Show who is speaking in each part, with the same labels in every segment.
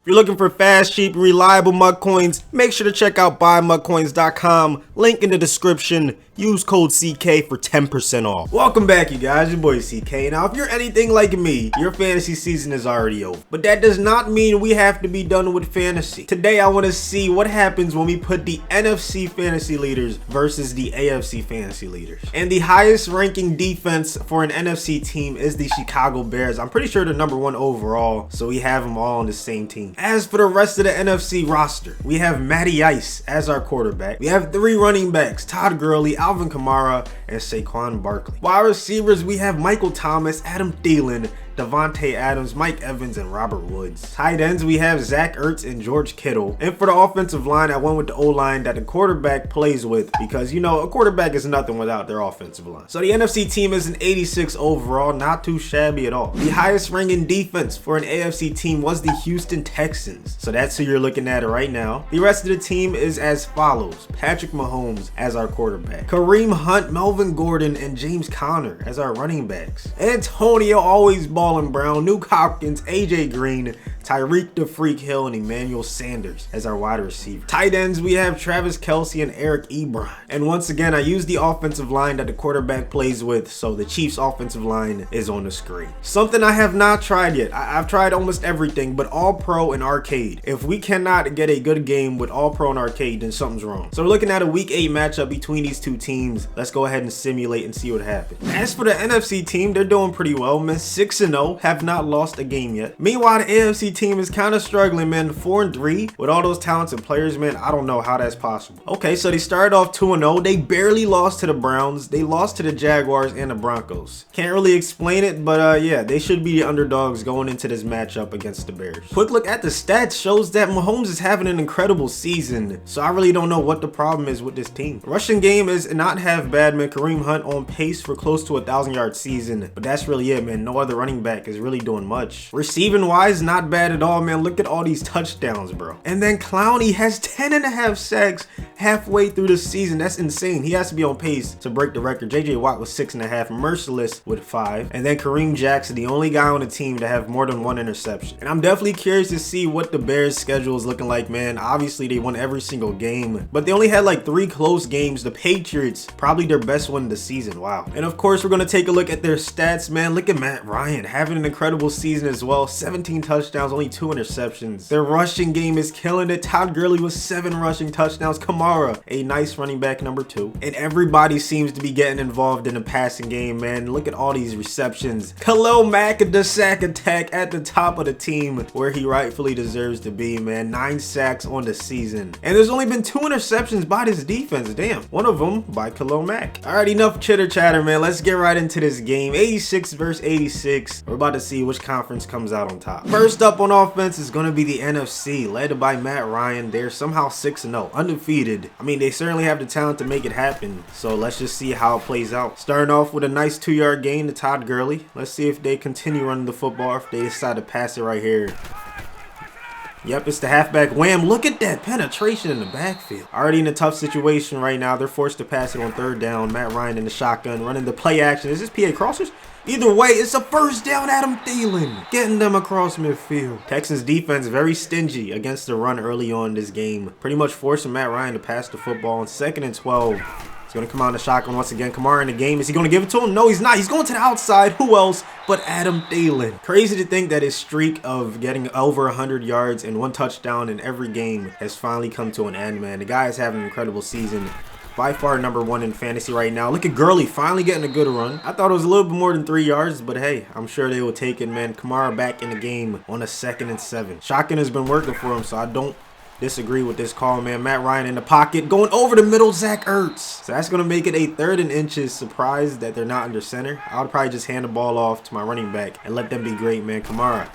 Speaker 1: If you're looking for fast, cheap, reliable mud coins, make sure to check out buymudcoins.com. Link in the description. Use code CK for 10% off. Welcome back, you guys. Your boy CK. Now, if you're anything like me, your fantasy season is already over. But that does not mean we have to be done with fantasy. Today, I want to see what happens when we put the NFC fantasy leaders versus the AFC fantasy leaders. And the highest ranking defense for an NFC team is the Chicago Bears. I'm pretty sure they're #1 overall, so we have them all on the same team. As for the rest of the NFC roster, we have Matty Ice as our quarterback. We have 3 running backs, Todd Gurley, Alvin Kamara, and Saquon Barkley. Wide receivers, we have Michael Thomas, Adam Thielen, Devontae Adams, Mike Evans, and Robert Woods. Tight ends, we have Zach Ertz and George Kittle. And for the offensive line, I went with the O-line that the quarterback plays with because, you know, a quarterback is nothing without their offensive line. So the NFC team is an 86 overall, not too shabby at all. The highest ranking defense for an AFC team was the Houston Texans. So that's who you're looking at right now. The rest of the team is as follows. Patrick Mahomes as our quarterback. Kareem Hunt, Melvin Gordon, and James Conner as our running backs. Antonio always Ballin Brown, Nuke Hopkins, AJ Green, Tyreek the Freak Hill, and Emmanuel Sanders as our wide receiver. Tight ends, we have Travis Kelce and Eric Ebron. And once again, I use the offensive line that the quarterback plays with, so the Chiefs offensive line is on the screen. Something I have not tried yet. I've tried almost everything, but All Pro and Arcade. If we cannot get a good game with All Pro and Arcade, then something's wrong. So we're looking at a Week 8 matchup between these two teams. Let's go ahead and simulate and see what happens. As for the NFC team, they're doing pretty well, man. 6-0, have not lost a game yet. Meanwhile, the AFC team is kind of struggling, man. 4-3 with all those talented players, man. I don't know how that's possible. Okay, so they started off 2-0. They barely lost to the Browns. They lost to the Jaguars and the Broncos. Can't really explain it, but yeah, they should be the underdogs going into this matchup against the Bears. Quick look at the stats shows that Mahomes is having an incredible season, so I really don't know what the problem is with this team. Rushing game is not half bad, man. Kareem Hunt on pace for close to a 1,000-yard season, but that's really it, man. No other running back is really doing much. Receiving wise, not bad at all, man. Look at all these touchdowns, bro. And then Clowney has 10.5 sacks halfway through the season. That's insane. He has to be on pace to break the record. JJ Watt was 6.5, Merciless with 5, and then Kareem Jackson, the only guy on the team to have more than 1 interception. And I'm definitely curious to see what the Bears schedule is looking like, man. Obviously they won every single game, but they only had like 3 close games. The Patriots, probably their best one of the season. Wow. And of course, we're going to take a look at their stats, man. Look at Matt Ryan having an incredible season as well. 17 touchdowns, only 2 interceptions. Their rushing game is killing it. Todd Gurley with 7 rushing touchdowns. Kamara, a nice running back #2. And everybody seems to be getting involved in the passing game, man. Look at all these receptions. Khalil Mack, the sack attack at the top of the team where he rightfully deserves to be, man. 9 sacks on the season. And there's only been 2 interceptions by this defense. Damn. One of them by Khalil Mack. All right, enough chitter chatter, man. Let's get right into this game. 86 versus 86. We're about to see which conference comes out on top. First up on offense is going to be the NFC, led by Matt Ryan. They're somehow 6-0, undefeated. I mean, they certainly have the talent to make it happen. So let's just see how it plays out. Starting off with a nice 2-yard gain to Todd Gurley. Let's see if they continue running the football, if they decide to pass it right here. Yep, it's the halfback wham. Look at that penetration in the backfield. Already in a tough situation right now. They're forced to pass it on 3rd down. Matt Ryan in the shotgun, running the play action. Is this PA crossers? Either way, it's a 1st down. Adam Thielen getting them across midfield. Texans defense very stingy against the run early on in this game. Pretty much forcing Matt Ryan to pass the football on 2nd and 12. He's going to come out in the shotgun once again. Kamara in the game. Is he going to give it to him? No, he's not. He's going to the outside. Who else but Adam Thielen? Crazy to think that his streak of getting over 100 yards and 1 touchdown in every game has finally come to an end, man. The guy is having an incredible season. By far #1 in fantasy right now. Look at Gurley finally getting a good run. I thought it was a little bit more than 3 yards, but hey, I'm sure they will take it, man. Kamara back in the game on a 2nd and 7. Shotgun has been working for him, so I don't disagree with this call, man. Matt Ryan in the pocket, going over the middle, Zach Ertz. So that's going to make it a 3rd and inches. Surprised that they're not under center. I would probably just hand the ball off to my running back and let them be great, man. Kamara.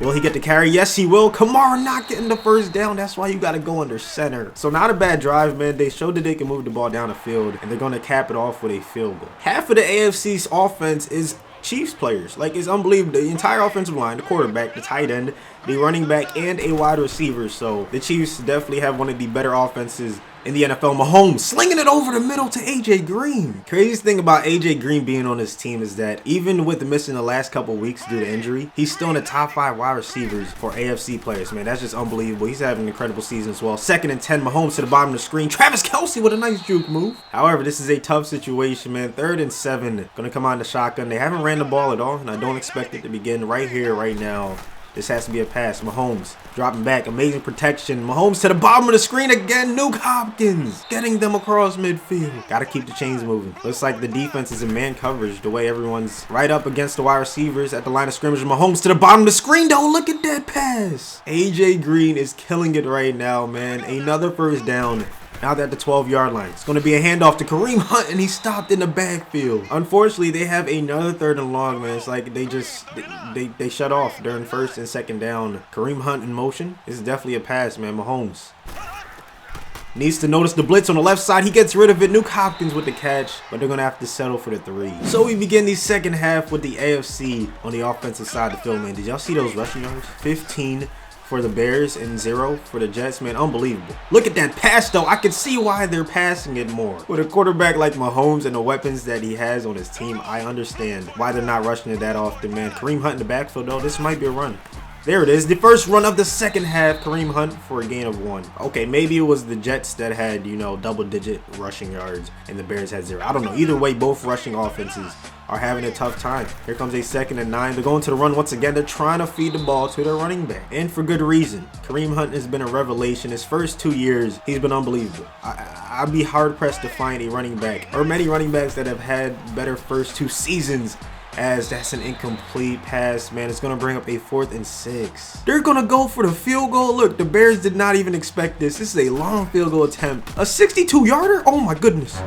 Speaker 1: Will he get the carry? Yes, he will. Kamara not getting the 1st down. That's why you got to go under center. So not a bad drive, man. They showed that they can move the ball down the field, and they're going to cap it off with a field goal. Half of the AFC's offense is Chiefs players. Like, it's unbelievable. The entire offensive line, the quarterback, the tight end, the running back, and a wide receiver. So the Chiefs definitely have one of the better offenses in the NFL. Mahomes slinging it over the middle to AJ Green. Craziest thing about AJ Green being on this team is that even with missing the last couple weeks due to injury, he's still in the top 5 wide receivers for AFC players, man. That's just unbelievable. He's having an incredible season as well. 2nd and 10, Mahomes to the bottom of the screen. Travis Kelce with a nice juke move. However, this is a tough situation, man. 3rd and 7, gonna come on the shotgun. They haven't ran the ball at all, and I don't expect it to begin right here, right now. This has to be a pass. Mahomes dropping back. Amazing protection. Mahomes to the bottom of the screen again. Nuke Hopkins getting them across midfield. Got to keep the chains moving. Looks like the defense is in man coverage the way everyone's right up against the wide receivers at the line of scrimmage. Mahomes to the bottom of the screen, though. Look at that pass. AJ Green is killing it right now, man. Another first down. Now they're at the 12-yard line. It's going to be a handoff to Kareem Hunt, and he stopped in the backfield. Unfortunately, they have another 3rd and long, man. It's like they shut off during 1st and 2nd down. Kareem Hunt in motion. This is definitely a pass, man. Mahomes needs to notice the blitz on the left side. He gets rid of it. Nuke Hopkins with the catch, but they're going to have to settle for the 3. So we begin the second half with the AFC on the offensive side of the field, man. Did y'all see those rushing yards? 15 for the Bears and 0 for the Jets, man. Unbelievable. Look at that pass, though. I can see why they're passing it more. With a quarterback like Mahomes and the weapons that he has on his team, I understand why they're not rushing it that often, man. Kareem Hunt in the backfield, though. This might be a run. There it is. The first run of the second half. Kareem Hunt for a gain of 1. Okay, maybe it was the Jets that had, you know, double-digit rushing yards and the Bears had 0. I don't know. Either way, both rushing offenses are having a tough time. Here comes a 2nd and 9. They're going to the run once again. They're trying to feed the ball to their running back, and for good reason. Kareem Hunt has been a revelation. His first 2 years, he's been unbelievable. I'd be hard-pressed to find a running back, or many running backs that have had better first 2 seasons, as that's an incomplete pass, man. It's going to bring up a 4th and 6. They're going to go for the field goal. Look, the Bears did not even expect this. This is a long field goal attempt. A 62-yarder? Oh, my goodness.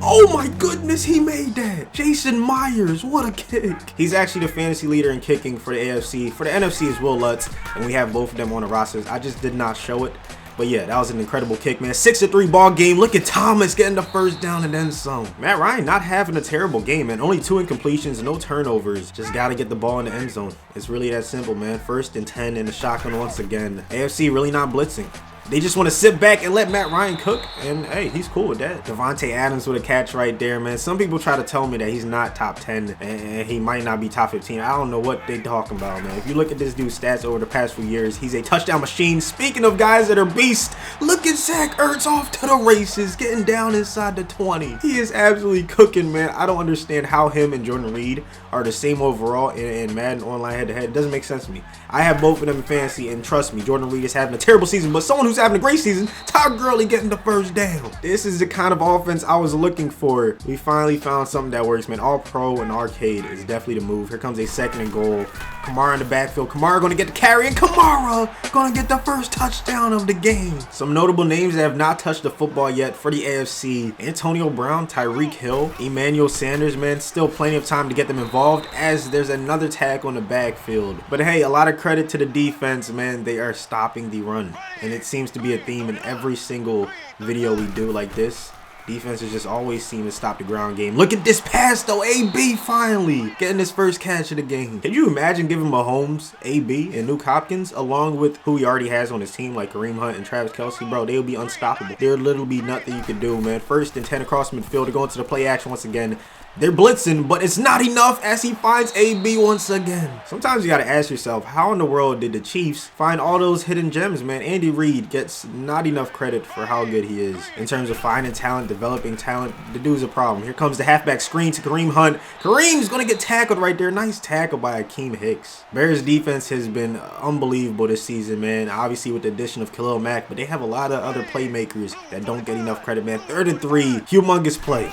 Speaker 1: Oh my goodness, he made that. Jason Myers, what a kick. He's actually the fantasy leader in kicking for the AFC. For the NFC is Will Lutz, and we have both of them on the rosters. I just did not show it. But yeah, that was an incredible kick, man. 6-3 ball game. Look at Thomas getting the first down and then some. Matt Ryan not having a terrible game, man. Only 2 incompletions, no turnovers. Just got to get the ball in the end zone. It's really that simple, man. 1st and 10 in the shotgun once again. AFC really not blitzing. They just want to sit back and let Matt Ryan cook, and hey, he's cool with that. Devontae Adams with a catch right there, man. Some people try to tell me that he's not top 10 and he might not be top 15. I don't know what they talking about, man. If you look at this dude's stats over the past few years, he's a touchdown machine. Speaking of guys that are beasts, look at Zach Ertz off to the races, getting down inside the 20. He is absolutely cooking, man. I don't understand how him and Jordan Reed are the same overall in Madden online head-to-head. It doesn't make sense to me. I have both of them in fantasy, and trust me, Jordan Reed is having a terrible season, but someone who's having a great season, Todd Gurley getting the first down. This is the kind of offense I was looking for. We finally found something that works, man. All pro and arcade is definitely the move. Here comes a 2nd and goal. Kamara in the backfield. Kamara going to get the carry, and Kamara going to get the first touchdown of the game. Some notable names that have not touched the football yet for the AFC. Antonio Brown, Tyreek Hill, Emmanuel Sanders, man. Still plenty of time to get them involved, as there's another tag on the backfield. But hey, a lot of credit to the defense, man. They are stopping the run, and it seems to be a theme in every single video we do like this. Defenses just always seem to stop the ground game. Look at this pass, though. AB finally getting his first catch of the game. Can you imagine giving Mahomes, AB, and Nuke Hopkins, along with who he already has on his team, like Kareem Hunt and Travis Kelce? Bro, they'll be unstoppable. There'll literally be nothing you can do, man. 1st and 10 across midfield. They're going to the play action once again. They're blitzing, but it's not enough as he finds AB once again. Sometimes you got to ask yourself, how in the world did the Chiefs find all those hidden gems, man? Andy Reid gets not enough credit for how good he is in terms of finding talent, developing talent. The dude's a problem. Here comes the halfback screen to Kareem Hunt. Kareem's going to get tackled right there. Nice tackle by Akeem Hicks. Bears defense has been unbelievable this season, man. Obviously with the addition of Khalil Mack, but they have a lot of other playmakers that don't get enough credit, man. 3rd and 3. Humongous play.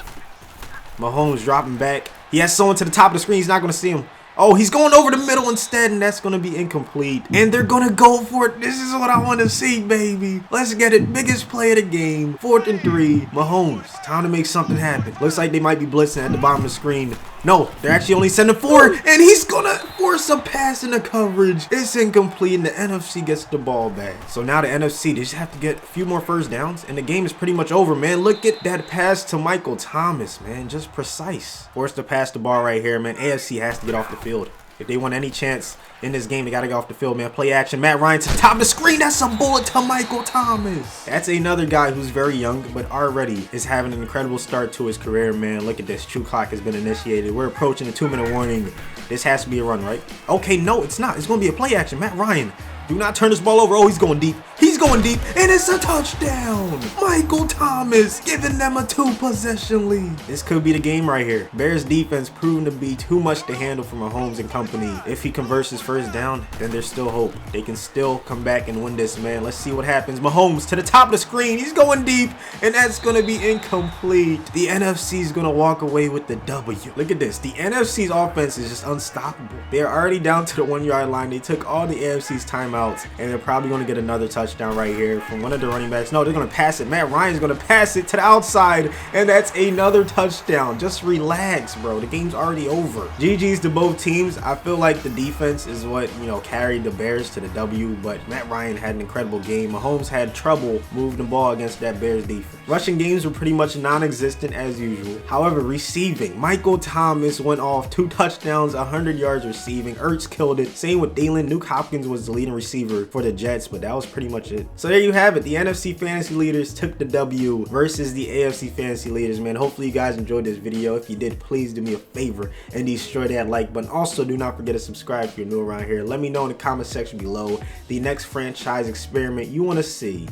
Speaker 1: Mahomes dropping back. He has someone to the top of the screen. He's not going to see him. Oh, he's going over the middle instead, and that's going to be incomplete. And they're going to go for it. This is what I want to see, baby. Let's get it. Biggest play of the game. 4th and 3. Mahomes. Time to make something happen. Looks like they might be blitzing at the bottom of the screen. No, they're actually only sending 4, and he's going to force a pass in the coverage. It's incomplete, and the NFC gets the ball back. So now the NFC, they just have to get a few more first downs, and the game is pretty much over, man. Look at that pass to Michael Thomas, man. Just precise. Forced to pass the ball right here, man. AFC has to get off the field. If they want any chance in this game, they got to get off the field, man. Play action. Matt Ryan to the top of the screen. That's a bullet to Michael Thomas. That's another guy who's very young, but already is having an incredible start to his career, man. Look at this. True clock has been initiated. We're approaching the 2-minute warning. This has to be a run, right? Okay, no, it's not. It's going to be a play action. Matt Ryan. Do not turn this ball over. Oh, he's going deep. He's going deep, and it's a touchdown. Michael Thomas giving them a 2-possession lead. This could be the game right here. Bears defense proven to be too much to handle for Mahomes and company. If he converts his first down, then there's still hope. They can still come back and win this, man. Let's see what happens. Mahomes to the top of the screen. He's going deep, and that's going to be incomplete. The NFC is going to walk away with the W. Look at this. The NFC's offense is just unstoppable. They're already down to the 1-yard line. They took all the AFC's timeouts, and they're probably going to get another touchdown right here from one of the running backs. No, they're going to pass it. Matt Ryan's going to pass it to the outside, and that's another touchdown. Just relax, bro. The game's already over. GG's to both teams. I feel like the defense is what, you know, carried the Bears to the W, but Matt Ryan had an incredible game. Mahomes had trouble moving the ball against that Bears defense. Rushing games were pretty much non-existent as usual. However, receiving, Michael Thomas went off 2 touchdowns, 100 yards receiving. Ertz killed it. Same with Dalen. Nuke Hopkins was the leading receiver for the Jets, but that was pretty much it. So there you have it. The NFC fantasy leaders took the W versus the AFC fantasy leaders, man. Hopefully you guys enjoyed this video. If you did, please do me a favor and destroy that like button. Also, do not forget to subscribe if you're new around here. Let me know in the comment section below the next franchise experiment you want to see.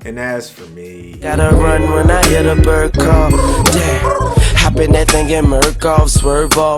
Speaker 1: And as for me,
Speaker 2: gotta run when I hear the bird call. Yeah, hop in that thing and murk off, swerve off.